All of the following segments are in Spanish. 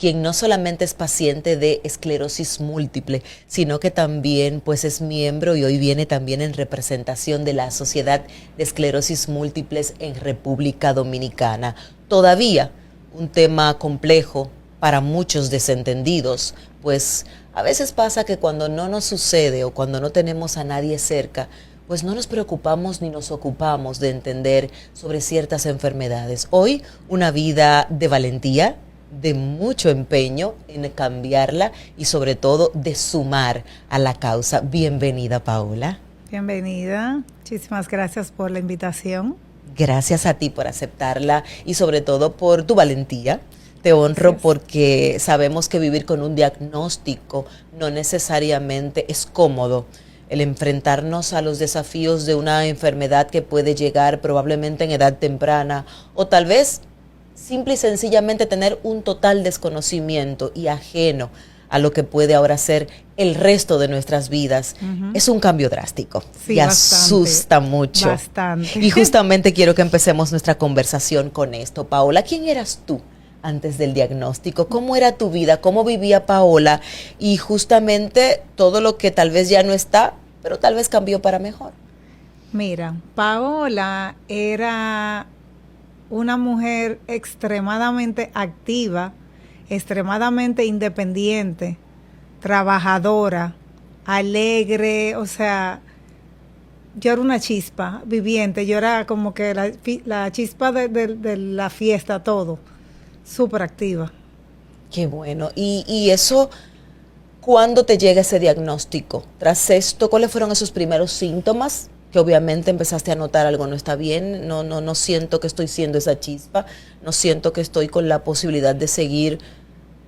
quien no solamente es paciente de esclerosis múltiple, sino que también pues es miembro y hoy viene también en representación de la Sociedad de Esclerosis Múltiples en República Dominicana. Todavía un tema complejo para muchos desentendidos, pues a veces pasa que cuando no nos sucede o cuando no tenemos a nadie cerca, pues no nos preocupamos ni nos ocupamos de entender sobre ciertas enfermedades. Hoy una vida de valentía, de mucho empeño en cambiarla y sobre todo de sumar a la causa. Bienvenida, Paola. Bienvenida, muchísimas gracias por la invitación. Gracias a ti por aceptarla y sobre todo por tu valentía. Te honro porque sabemos que vivir con un diagnóstico no necesariamente es cómodo. El enfrentarnos a los desafíos de una enfermedad que puede llegar probablemente en edad temprana o tal vez simple y sencillamente tener un total desconocimiento y ajeno a lo que puede ahora ser el resto de nuestras vidas, es un cambio drástico y asusta mucho. Bastante. Y justamente quiero que empecemos nuestra conversación con esto. Paola, ¿quién eras tú antes del diagnóstico? ¿Cómo era tu vida? ¿Cómo vivía Paola? Y justamente todo lo que tal vez ya no está, pero tal vez cambió para mejor. Mira, Paola era una mujer extremadamente activa, extremadamente independiente, trabajadora, alegre, o sea, yo era una chispa viviente, yo era como que la chispa de la fiesta, todo, súper activa. Qué bueno. Y eso, ¿cuándo te llega ese diagnóstico? Tras esto, ¿cuáles fueron esos primeros síntomas? Que obviamente empezaste a notar algo no está bien, no siento que estoy siendo esa chispa, no siento que estoy con la posibilidad de seguir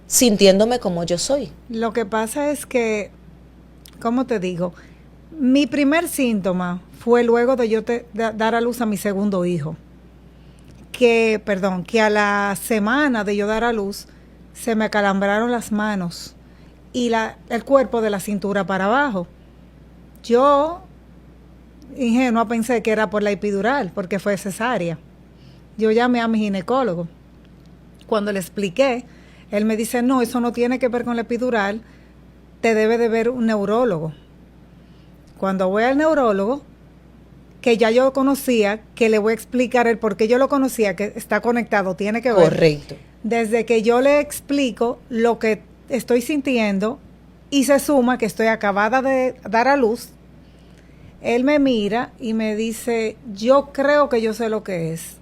sintiéndome como yo soy. Lo que pasa es que, ¿cómo te digo? Mi primer síntoma fue luego de yo dar a luz a mi segundo hijo. Que a la semana de yo dar a luz, se me acalambraron las manos y el cuerpo de la cintura para abajo. Yo, ingenua, pensé que era por la epidural, porque fue cesárea. Yo llamé a mi ginecólogo. Cuando le expliqué, él me dice, no, eso no tiene que ver con la epidural, te debe de ver un neurólogo. Cuando voy al neurólogo, que ya yo conocía, que le voy a explicar el por qué yo lo conocía, que está conectado, tiene que ver. Correcto. Desde que yo le explico lo que estoy sintiendo y se suma que estoy acabada de dar a luz, él me mira y me dice, yo creo que yo sé lo que es.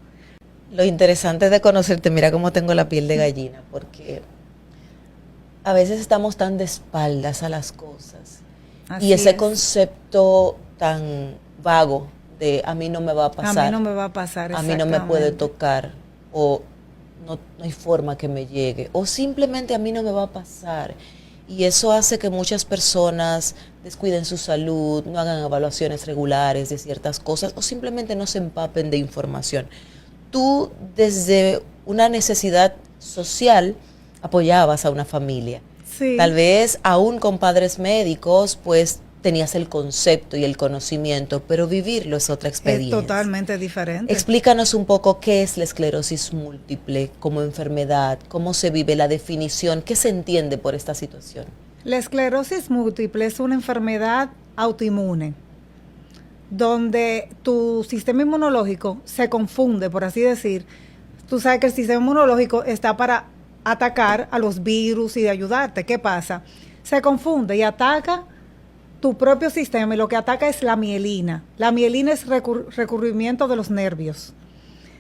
Lo interesante de conocerte, mira cómo tengo la piel de gallina, porque a veces estamos tan de espaldas a las cosas. Así y ese es. Concepto tan vago de a mí no me va a pasar. A mí no me va a pasar, a mí no me puede tocar, o no hay forma que me llegue, o simplemente a mí no me va a pasar. Y eso hace que muchas personas descuiden su salud, no hagan evaluaciones regulares de ciertas cosas, o simplemente no se empapen de información. Tú, desde una necesidad social, apoyabas a una familia. Sí. Tal vez aún con padres médicos, pues tenías el concepto y el conocimiento, pero vivirlo es otra experiencia. Es totalmente diferente. Explícanos un poco qué es la esclerosis múltiple como enfermedad, cómo se vive, la definición, qué se entiende por esta situación. La esclerosis múltiple es una enfermedad autoinmune, donde tu sistema inmunológico se confunde, por así decir. Tú sabes que el sistema inmunológico está para atacar a los virus y de ayudarte. ¿Qué pasa? Se confunde y ataca tu propio sistema, y lo que ataca es la mielina. La mielina es recurrimiento de los nervios.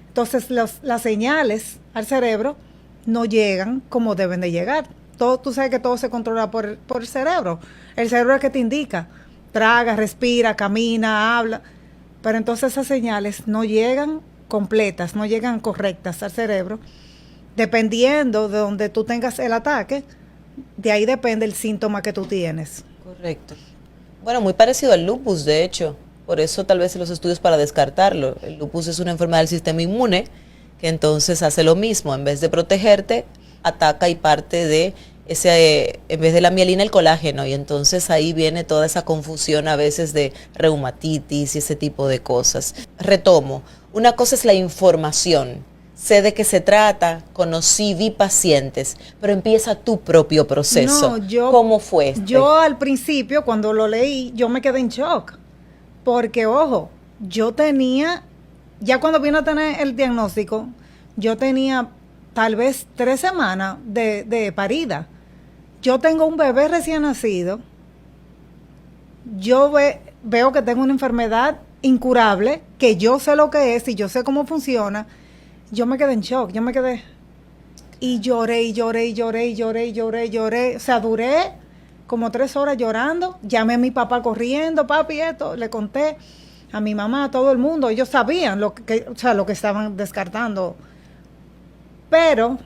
Entonces las señales al cerebro no llegan como deben de llegar. Tú sabes que todo se controla por el cerebro. El cerebro es el que te indica. Traga, respira, camina, habla. Pero entonces esas señales no llegan completas, no llegan correctas al cerebro. Dependiendo de donde tú tengas el ataque, de ahí depende el síntoma que tú tienes. Correcto. Bueno, muy parecido al lupus, de hecho. Por eso tal vez los estudios para descartarlo. El lupus es una enfermedad del sistema inmune que entonces hace lo mismo. En vez de protegerte, ataca y parte de ese, en vez de la mielina, el colágeno. Y entonces ahí viene toda esa confusión a veces de reumatitis y ese tipo de cosas. Retomo. Una cosa es la información. sé de qué se trata, conocí, vi pacientes, pero empieza tu propio proceso. No, ¿Cómo fue? Yo al principio, cuando lo leí, yo me quedé en shock. Porque, ojo, yo tenía, ya cuando vine a tener el diagnóstico, yo tenía tal vez 3 semanas de parida. Yo tengo un bebé recién nacido. Yo veo que tengo una enfermedad incurable, que yo sé lo que es y yo sé cómo funciona. Yo me quedé en shock, yo me quedé y lloré, y lloré, y lloré, y lloré, y lloré, y lloré. O sea, duré como 3 horas llorando. Llamé a mi papá corriendo, papi, esto, le conté a mi mamá, a todo el mundo. Ellos sabían o sea, lo que estaban descartando. Pero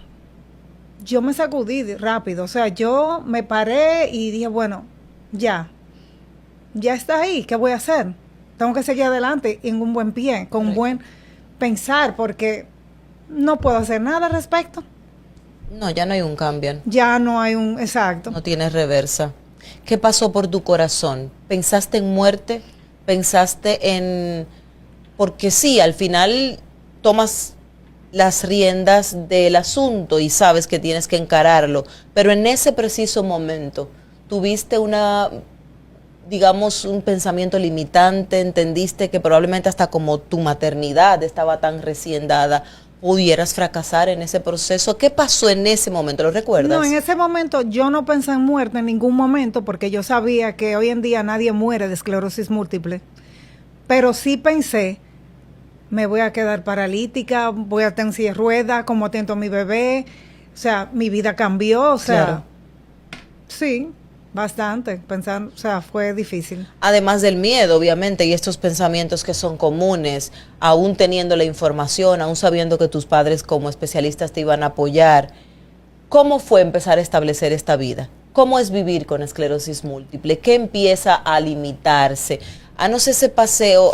yo me sacudí rápido. O sea, yo me paré y dije, bueno, ya está ahí, ¿qué voy a hacer? Tengo que seguir adelante en un buen pie, con un buen pensar, porque no puedo hacer nada al respecto. No, ya no hay un cambio. Ya no hay un, exacto. No tienes reversa. ¿Qué pasó por tu corazón? ¿Pensaste en muerte? ¿Pensaste en...? Porque sí, al final tomas las riendas del asunto y sabes que tienes que encararlo, pero en ese preciso momento, ¿tuviste digamos, un pensamiento limitante? ¿Entendiste que probablemente hasta como tu maternidad estaba tan recién dada, pudieras fracasar en ese proceso? ¿Qué pasó en ese momento? ¿Lo recuerdas? No, en ese momento yo no pensé en muerte en ningún momento, porque yo sabía que hoy en día nadie muere de esclerosis múltiple. Pero sí pensé, me voy a quedar paralítica, voy a estar en silla de ruedas, como atento a mi bebé. O sea, mi vida cambió, o sea, Claro. Sí, bastante. Pensar, o sea, fue difícil. Además del miedo, obviamente, y estos pensamientos que son comunes, aún teniendo la información, aún sabiendo que tus padres como especialistas te iban a apoyar. ¿Cómo fue empezar a establecer esta vida? ¿Cómo es vivir con esclerosis múltiple? ¿Qué empieza a limitarse? Haznos ese paseo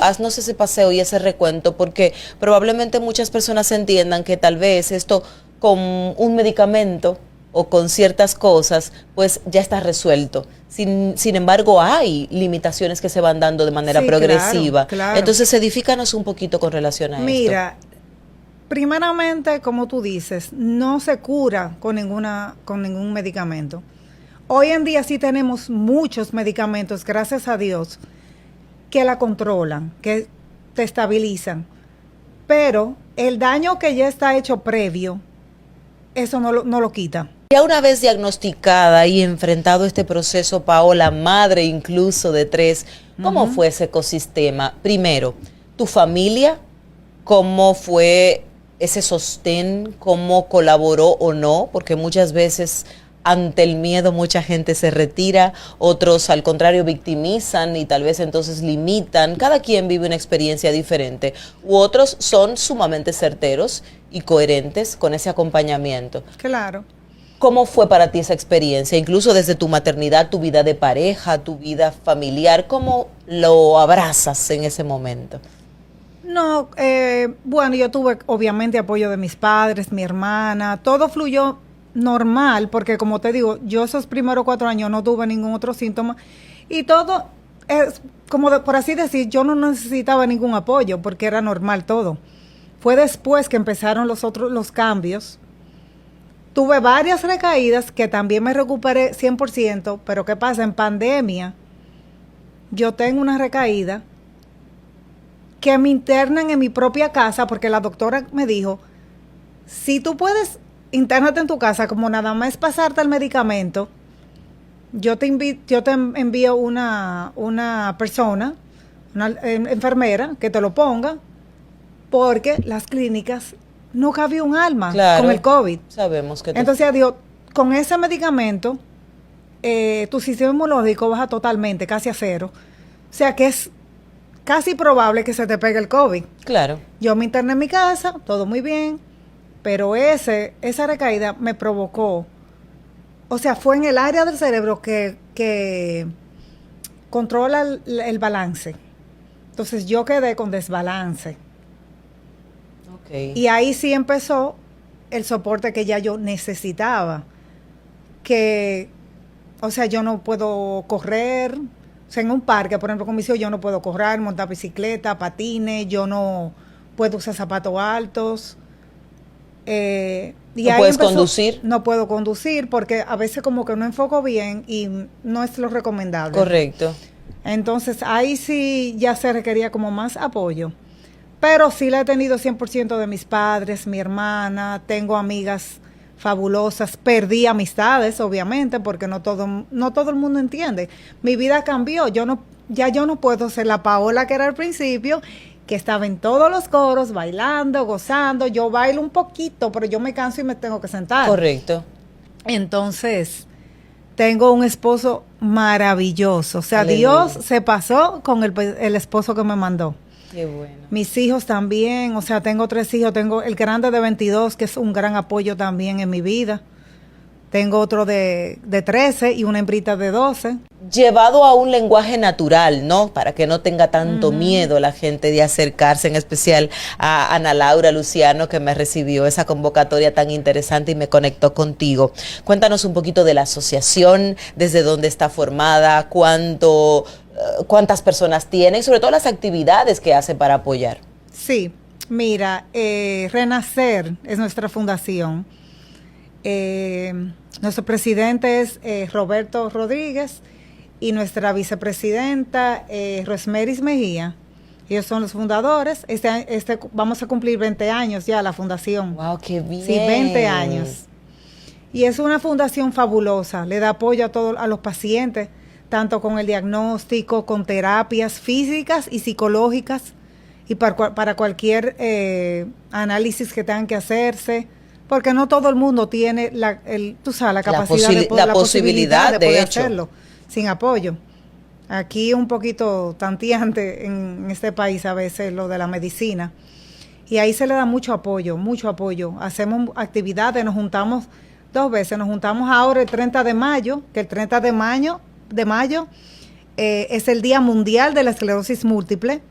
y ese recuento, porque probablemente muchas personas entiendan que tal vez esto con un medicamento o con ciertas cosas, pues ya está resuelto. Sin embargo, hay limitaciones que se van dando de manera progresiva. Claro. Entonces, edifícanos un poquito con relación a esto. Mira, primeramente, como tú dices, no se cura con ningún medicamento. Hoy en día sí tenemos muchos medicamentos, gracias a Dios, que la controlan, que te estabilizan. Pero el daño que ya está hecho previo, eso no lo quita. Ya una vez diagnosticada y enfrentado este proceso, Paola, madre incluso de 3, ¿cómo fue ese ecosistema? Primero, tu familia, ¿cómo fue ese sostén? ¿Cómo colaboró o no? Porque muchas veces ante el miedo mucha gente se retira, otros al contrario victimizan y tal vez entonces limitan. Cada quien vive una experiencia diferente. U otros son sumamente certeros y coherentes con ese acompañamiento. Claro. ¿Cómo fue para ti esa experiencia? Incluso desde tu maternidad, tu vida de pareja, tu vida familiar, ¿cómo lo abrazas en ese momento? No, bueno, yo tuve obviamente apoyo de mis padres, mi hermana, todo fluyó normal, porque como te digo, yo esos primeros 4 años no tuve ningún otro síntoma y todo es como por así decir, yo no necesitaba ningún apoyo porque era normal todo. Fue después que empezaron los cambios. Tuve varias recaídas que también me recuperé 100%, pero ¿qué pasa? En pandemia, yo tengo una recaída que me internan en mi propia casa porque la doctora me dijo, si tú puedes internarte en tu casa, como nada más pasarte el medicamento, yo te envío una persona, una enfermera, que te lo ponga, porque las clínicas no cabía un alma con el COVID. Sabemos que Entonces, digo, con ese medicamento, tu sistema inmunológico baja totalmente, casi a 0. O sea que es casi probable que se te pegue el COVID. Claro. Yo me interné en mi casa, todo muy bien, pero esa recaída me provocó, o sea, fue en el área del cerebro que controla el balance. Entonces yo quedé con desbalance. Okay. Y ahí sí empezó el soporte que ya yo necesitaba. Que, o sea, yo no puedo correr. O sea, en un parque, por ejemplo, con mis hijos, yo no puedo correr, montar bicicleta, patines, yo no puedo usar zapatos altos. Y ¿No ahí puedes conducir? No puedo conducir porque a veces como que no enfoco bien y no es lo recomendable. Correcto. Entonces ahí sí ya se requería como más apoyo. Pero sí la he tenido 100% de mis padres, mi hermana, tengo amigas fabulosas, perdí amistades, obviamente, porque no todo el mundo entiende. Mi vida cambió, ya yo no puedo ser la Paola que era al principio, que estaba en todos los coros, bailando, gozando. Yo bailo un poquito, pero yo me canso y me tengo que sentar. Correcto. Entonces, tengo un esposo maravilloso. O sea, Aleluya. Dios se pasó con el esposo que me mandó. Qué bueno. Mis hijos también, o sea, tengo 3 hijos. Tengo el grande de 22, que es un gran apoyo también en mi vida. Tengo otro de 13 y una hembrita de 12. Llevado a un lenguaje natural, ¿no? Para que no tenga tanto miedo la gente de acercarse, en especial a Ana Laura Luciano, que me recibió esa convocatoria tan interesante y me conectó contigo. Cuéntanos un poquito de la asociación, desde dónde está formada, cuántas personas tiene y sobre todo las actividades que hace para apoyar. Sí, mira, Renacer es nuestra fundación. Nuestro presidente es Roberto Rodríguez y nuestra vicepresidenta Rosmeris Mejía. Ellos son los fundadores. Vamos a cumplir 20 años ya la fundación. ¡Wow, qué bien! Sí, 20 años. Y es una fundación fabulosa. Le da apoyo a los pacientes, tanto con el diagnóstico, con terapias físicas y psicológicas, y para cualquier análisis que tengan que hacerse. Porque no todo el mundo tiene la posibilidad de poder hacerlo sin apoyo. Aquí un poquito tanteante en este país a veces lo de la medicina. Y ahí se le da mucho apoyo, mucho apoyo. Hacemos actividades, nos juntamos 2 veces. Nos juntamos ahora el 30 de mayo, que el 30 de mayo es el Día Mundial de la Esclerosis Múltiple.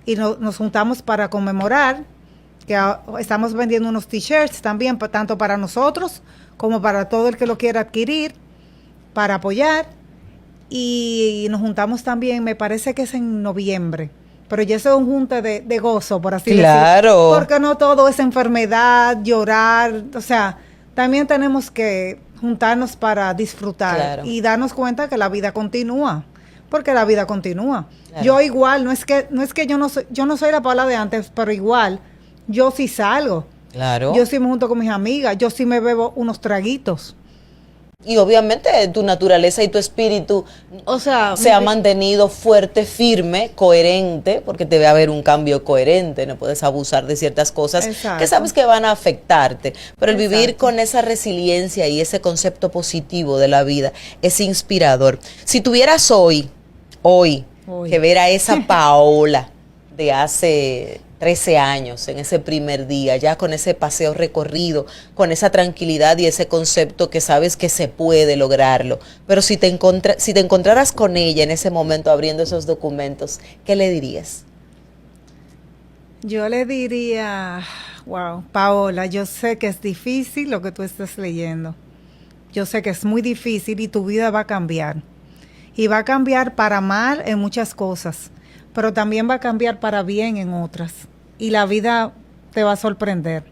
Y nos juntamos para conmemorar, que estamos vendiendo unos t-shirts también, tanto para nosotros como para todo el que lo quiera adquirir, para apoyar. Y nos juntamos también, me parece que es en noviembre, pero ya es un junte de gozo, por así decirlo. Porque no todo es enfermedad, llorar, o sea, también tenemos que juntarnos para disfrutar y darnos cuenta que la vida continúa, porque la vida continúa. Yo igual, no es que yo no soy la Paula de antes, pero igual yo sí salgo. Claro. Yo sí me junto con mis amigas, yo sí me bebo unos traguitos. Y obviamente tu naturaleza y tu espíritu, o sea, se ha mantenido fuerte, firme, coherente, porque debe haber un cambio coherente, no puedes abusar de ciertas cosas que sabes que van a afectarte. Pero el vivir con esa resiliencia y ese concepto positivo de la vida es inspirador. Si tuvieras hoy que ver a esa Paola de hace 13 años, en ese primer día, ya con ese paseo recorrido, con esa tranquilidad y ese concepto que sabes que se puede lograrlo, pero si te encontraras con ella en ese momento abriendo esos documentos, ¿qué le dirías? Yo le diría, wow, Paola, yo sé que es difícil lo que tú estás leyendo. Yo sé que es muy difícil y tu vida va a cambiar. Y va a cambiar para mal en muchas cosas, pero también va a cambiar para bien en otras. Y la vida te va a sorprender.